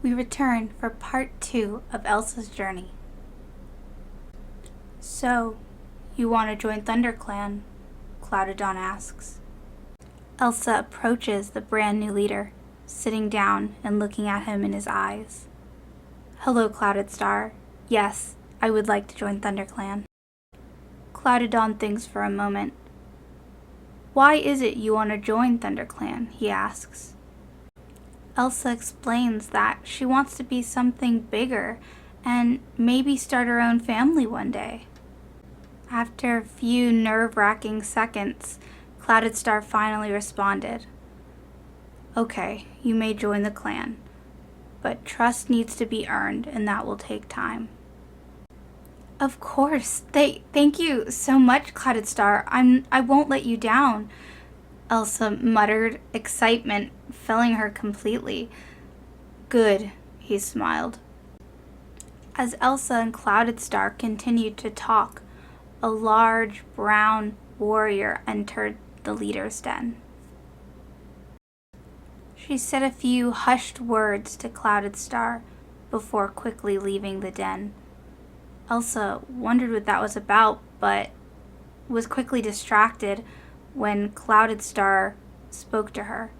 we return for part 2 of Elsa's journey. So, you want to join Thunderclan? Cloudodon asks. Elsa approaches the brand new leader, sitting down and looking at him in his eyes. Hello, Clouded Star. Yes, I would like to join Thunderclan. Cloudodon thinks for a moment. Why is it you want to join Thunderclan? He asks. Elsa explains that she wants to be something bigger and maybe start her own family one day. After a few nerve-wracking seconds, Clouded Star finally responded. Okay, you may join the clan, but trust needs to be earned and that will take time. Of course. Thank you so much, Clouded Star. I won't let you down. Elsa muttered, excitement filling her completely. Good, he smiled. As Elsa and Clouded Star continued to talk, a large brown warrior entered the leader's den. She said a few hushed words to Clouded Star before quickly leaving the den. Elsa wondered what that was about, but was quickly distracted when Clouded Star spoke to her.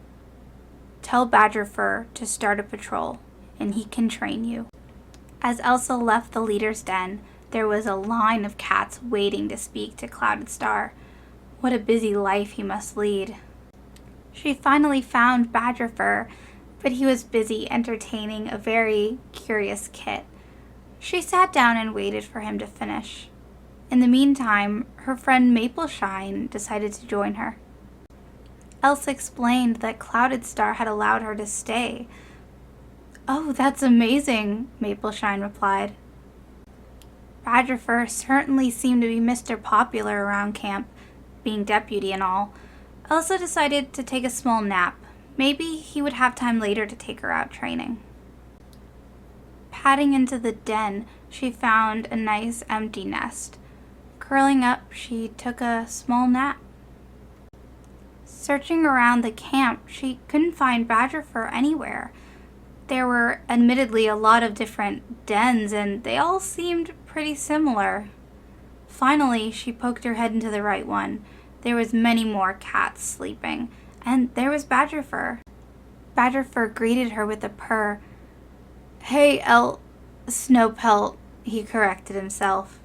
Tell Badgerfur to start a patrol, and he can train you. As Elsa left the leader's den, there was a line of cats waiting to speak to Clouded Star. What a busy life he must lead. She finally found Badgerfur, but he was busy entertaining a very curious kit. She sat down and waited for him to finish. In the meantime, her friend Mapleshine decided to join her. Elsa explained that Clouded Star had allowed her to stay. Oh, that's amazing, Mapleshine replied. Badgerfur certainly seemed to be Mr. Popular around camp, being deputy and all. Elsa decided to take a small nap. Maybe he would have time later to take her out training. Padding into the den, she found a nice empty nest. Curling up, she took a small nap. Searching around the camp, she couldn't find Badgerfur anywhere. There were admittedly a lot of different dens, and they all seemed pretty similar. Finally, she poked her head into the right one. There was many more cats sleeping, and there was Badgerfur. Badgerfur greeted her with a purr. Hey, Snowpelt, he corrected himself.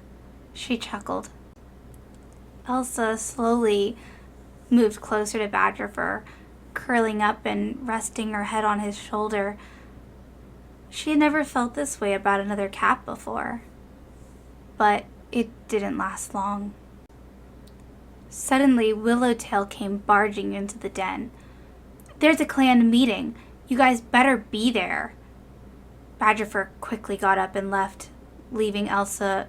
She chuckled. Elsa slowly moved closer to Badgerfur, curling up and resting her head on his shoulder. She had never felt this way about another cat before, but it didn't last long. Suddenly, Willowtail came barging into the den. There's a clan meeting. You guys better be there. Badgerfur quickly got up and left, leaving Elsa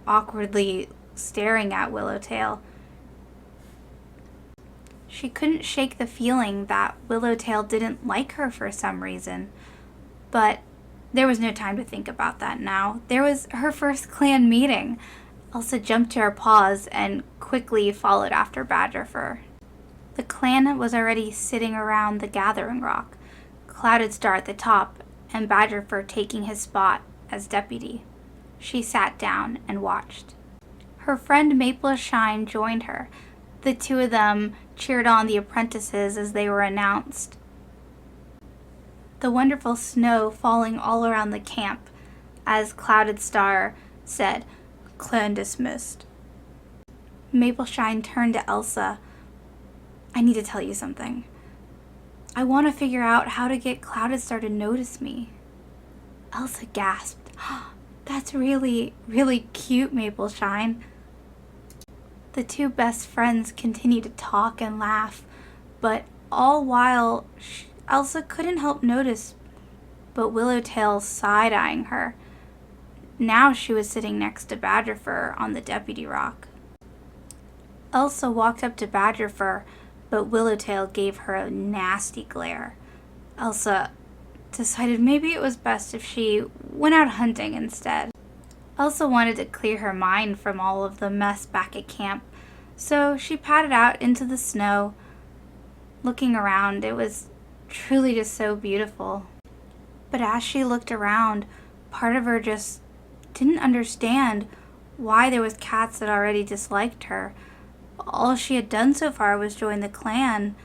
awkwardly staring at Willowtail. She couldn't shake the feeling that Willowtail didn't like her for some reason, but there was no time to think about that now. There was her first clan meeting. Elsa jumped to her paws and quickly followed after Badgerfur. The clan was already sitting around the gathering rock, Clouded Star at the top, and Badgerfur taking his spot as deputy. She sat down and watched. Her friend Mapleshine joined her. The two of them cheered on the apprentices as they were announced. The wonderful snow falling all around the camp as Clouded Star said, Clan dismissed. Mapleshine turned to Elsa. I need to tell you something. I want to figure out how to get Clouded Star to notice me. Elsa gasped. That's really, really cute, Mapleshine. The two best friends continued to talk and laugh, but all while Elsa couldn't help notice but Willowtail side-eyeing her. Now she was sitting next to Badgerfur on the deputy rock. Elsa walked up to Badgerfur, but Willowtail gave her a nasty glare. Elsa decided maybe it was best if she went out hunting instead. Elsa wanted to clear her mind from all of the mess back at camp, so she padded out into the snow. Looking around, it was truly just so beautiful. But as she looked around, part of her just didn't understand why there was cats that already disliked her. All she had done so far was join the clan.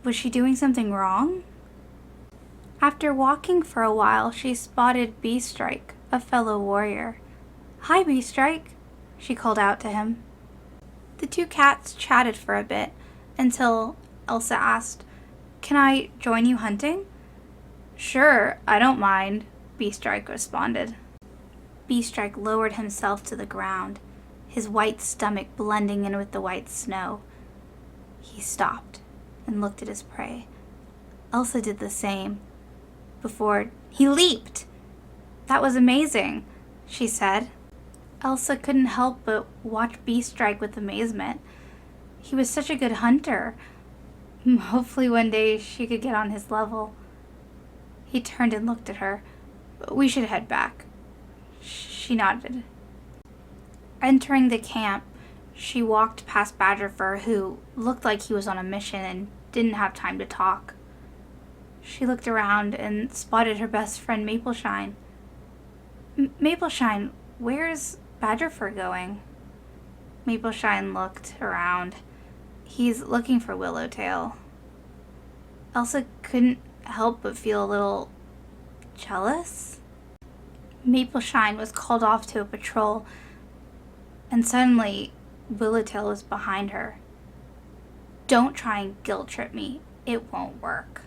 Was she doing something wrong? After walking for a while, she spotted Beestrike, a fellow warrior. "Hi, Beestrike," she called out to him. The two cats chatted for a bit until Elsa asked, "Can I join you hunting?" "Sure, I don't mind," Beestrike responded. Beestrike lowered himself to the ground, his white stomach blending in with the white snow. He stopped and looked at his prey. Elsa did the same. Before he leaped. "That was amazing," she said. Elsa couldn't help but watch Beestrike with amazement. He was such a good hunter. Hopefully one day she could get on his level. He turned and looked at her. "We should head back." She nodded. Entering the camp, she walked past Badgerfur, who looked like he was on a mission and didn't have time to talk. She looked around and spotted her best friend Mapleshine. "Mapleshine, where's Badgerfur going?" Mapleshine looked around. "He's looking for Willowtail." Elsa couldn't help but feel a little jealous. Mapleshine was called off to a patrol, and suddenly Willowtail was behind her. "Don't try and guilt trip me. It won't work."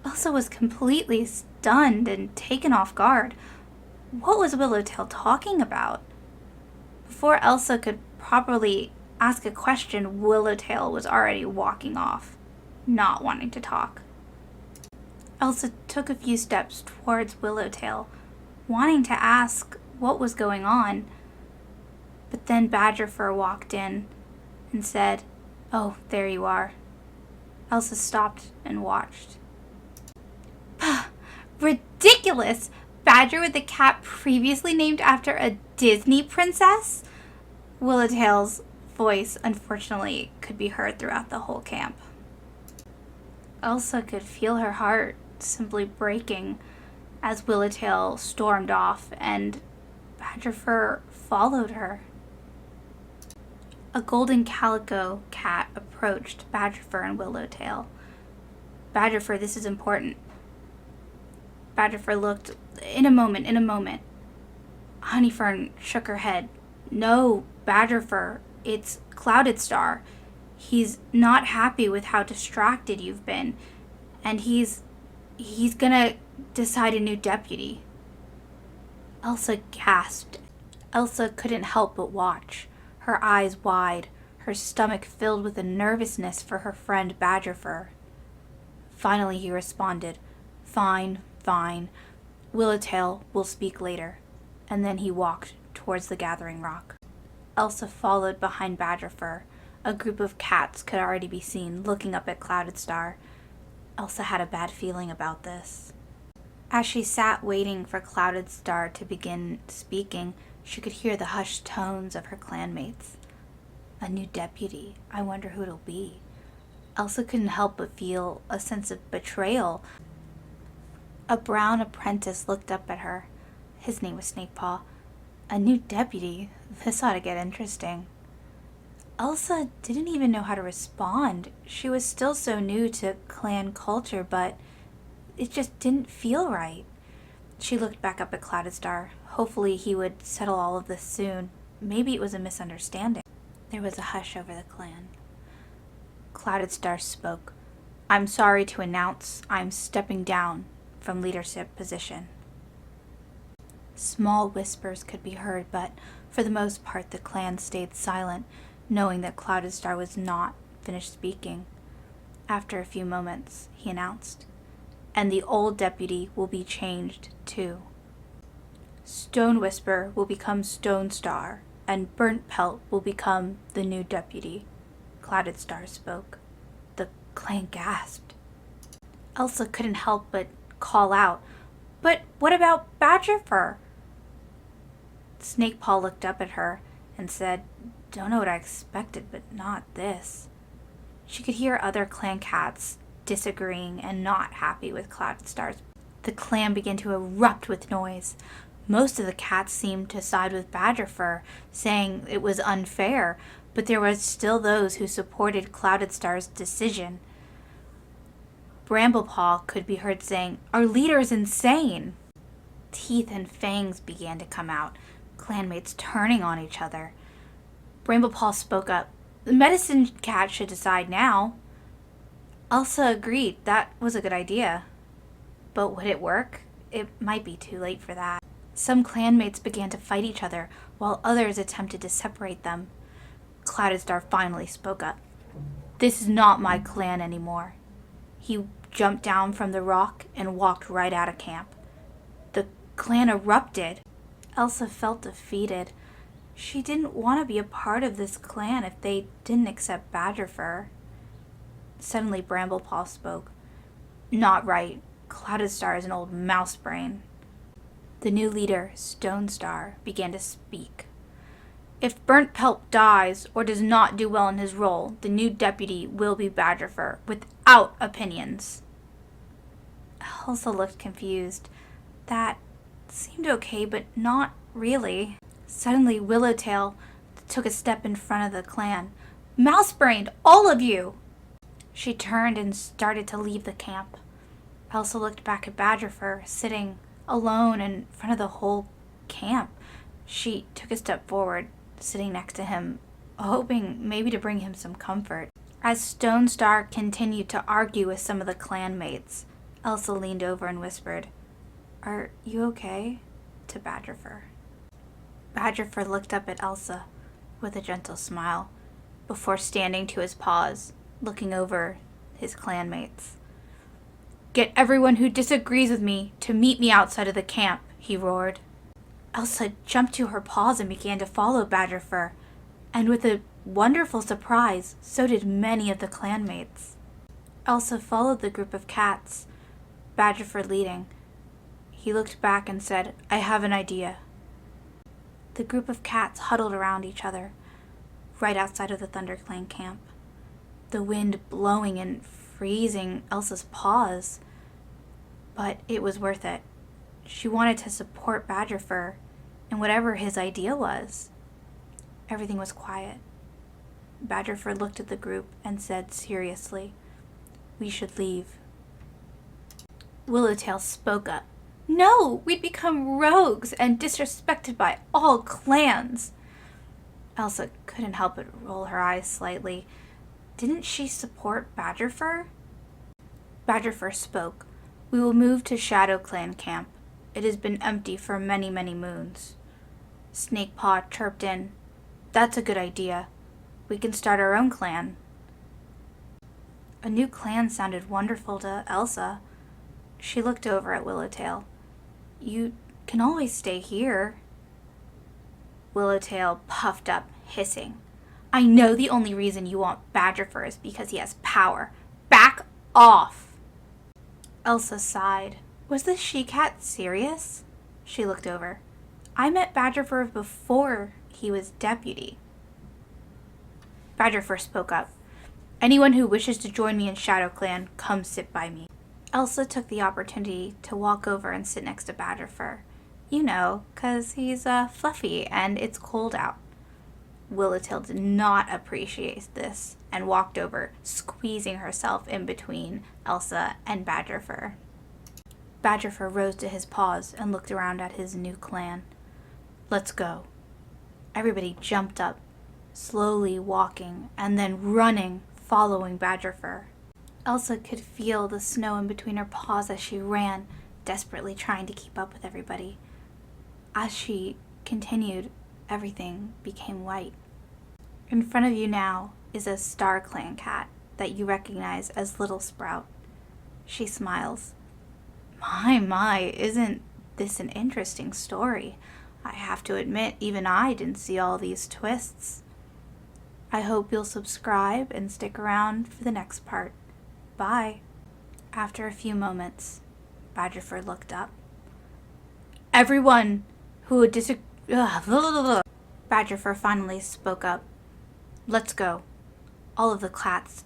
Elsa was completely stunned and taken off guard. What was Willowtail talking about? Before Elsa could properly ask a question, Willowtail was already walking off, not wanting to talk. Elsa took a few steps towards Willowtail, wanting to ask what was going on. But then Badgerfur walked in and said, "Oh, there you are." Elsa stopped and watched. Ridiculous! Badger with a cat previously named after a Disney princess? Willowtail's voice, unfortunately, could be heard throughout the whole camp. Elsa could feel her heart simply breaking as Willowtail stormed off and Badgerfur followed her. A golden calico cat approached Badgerfur and Willowtail. "Badgerfur, this is important." Badgerfur looked. In a moment. Honeyfern shook her head. "No, Badgerfur, it's Clouded Star. He's not happy with how distracted you've been, and he's gonna decide a new deputy." Elsa gasped. Elsa couldn't help but watch, her eyes wide, her stomach filled with a nervousness for her friend Badgerfur. Finally he responded, Fine. Willowtail will speak later." And then he walked towards the gathering rock. Elsa followed behind Badgerfur. A group of cats could already be seen looking up at Clouded Star. Elsa had a bad feeling about this. As she sat waiting for Clouded Star to begin speaking, she could hear the hushed tones of her clanmates. A new deputy. I wonder who it'll be. Elsa couldn't help but feel a sense of betrayal. A brown apprentice looked up at her. His name was Snakepaw. A new deputy? This ought to get interesting. Elsa didn't even know how to respond. She was still so new to clan culture, but it just didn't feel right. She looked back up at Clouded Star. Hopefully he would settle all of this soon. Maybe it was a misunderstanding. There was a hush over the clan. Clouded Star spoke. "I'm sorry to announce I'm stepping down from leadership position." Small whispers could be heard, but for the most part the clan stayed silent, knowing that Clouded Star was not finished speaking. After a few moments, he announced, "And the old deputy will be changed too. Stone Whisper will become Stone Star, and Burnt Pelt will become the new deputy." Clouded Star spoke. The clan gasped. Elsa couldn't help but call out, "But what about Badgerfur?" Snakepaw looked up at her and said, "Don't know what I expected, but not this." She could hear other clan cats disagreeing and not happy with Clouded Star's The clan began to erupt with noise. Most of the cats seemed to side with Badgerfur, saying it was unfair, but there were still those who supported Clouded Star's decision. Bramblepaw could be heard saying, "Our leader is insane!" Teeth and fangs began to come out, clanmates turning on each other. Bramblepaw spoke up. "The medicine cat should decide now." Elsa agreed that was a good idea. But would it work? It might be too late for that. Some clanmates began to fight each other, while others attempted to separate them. Clouded Star finally spoke up. "This is not my clan anymore." He jumped down from the rock and walked right out of camp. The clan erupted. Elsa felt defeated. She didn't want to be a part of this clan if they didn't accept Badgerfur. Suddenly Bramblepaw spoke. "Not right. Clouded Star is an old mouse brain." The new leader, Stone Star, began to speak. "If Burnt Pelt dies or does not do well in his role, the new deputy will be Badgerfur, without opinions." Elsa looked confused. That seemed okay, but not really. Suddenly, Willowtail took a step in front of the clan. "Mouse-brained, all of you!" She turned and started to leave the camp. Elsa looked back at Badgerfur, sitting alone in front of the whole camp. She took a step forward, sitting next to him, hoping maybe to bring him some comfort. As Stone Star continued to argue with some of the clanmates, Elsa leaned over and whispered, "Are you okay?" to Badgerfur. Badgerfur looked up at Elsa with a gentle smile, before standing to his paws, looking over his clanmates. "Get everyone who disagrees with me to meet me outside of the camp," he roared. Elsa jumped to her paws and began to follow Badgerfur, and with a wonderful surprise, so did many of the clanmates. Elsa followed the group of cats, Badgerfur leading. He looked back and said, "I have an idea." The group of cats huddled around each other, right outside of the Thunderclan camp, the wind blowing and freezing Elsa's paws. But it was worth it. She wanted to support Badgerfur in whatever his idea was. Everything was quiet. Badgerfur looked at the group and said seriously, "We should leave." Willowtail spoke up. "No, we'd become rogues and disrespected by all clans." Elsa couldn't help but roll her eyes slightly. Didn't she support Badgerfur? Badgerfur spoke. "We will move to Shadow Clan camp. It has been empty for many, many moons." Snakepaw chirped in. "That's a good idea. We can start our own clan." A new clan sounded wonderful to Elsa. She looked over at Willowtail. "You can always stay here." Willowtail puffed up, hissing. "I know the only reason you want Badgerfur is because he has power. Back off!" Elsa sighed. Was the she-cat serious? She looked over. "I met Badgerfur before he was deputy." Badgerfur spoke up. "Anyone who wishes to join me in Shadow Clan, come sit by me." Elsa took the opportunity to walk over and sit next to Badgerfur. You know, 'cause he's fluffy and it's cold out. Willowtail did not appreciate this and walked over, squeezing herself in between Elsa and Badgerfur. Badgerfur rose to his paws and looked around at his new clan. "Let's go." Everybody jumped up, slowly walking and then running, following Badgerfur. Elsa could feel the snow in between her paws as she ran, desperately trying to keep up with everybody. As she continued, everything became white. In front of you now is a Star Clan cat that you recognize as Little Sprout. She smiles. My, isn't this an interesting story? I have to admit, even I didn't see all these twists. I hope you'll subscribe and stick around for the next part. Bye. After a few moments, Badgerfur looked up. "Everyone who would disagree..." Badgerfur finally spoke up. "Let's go." All of the clats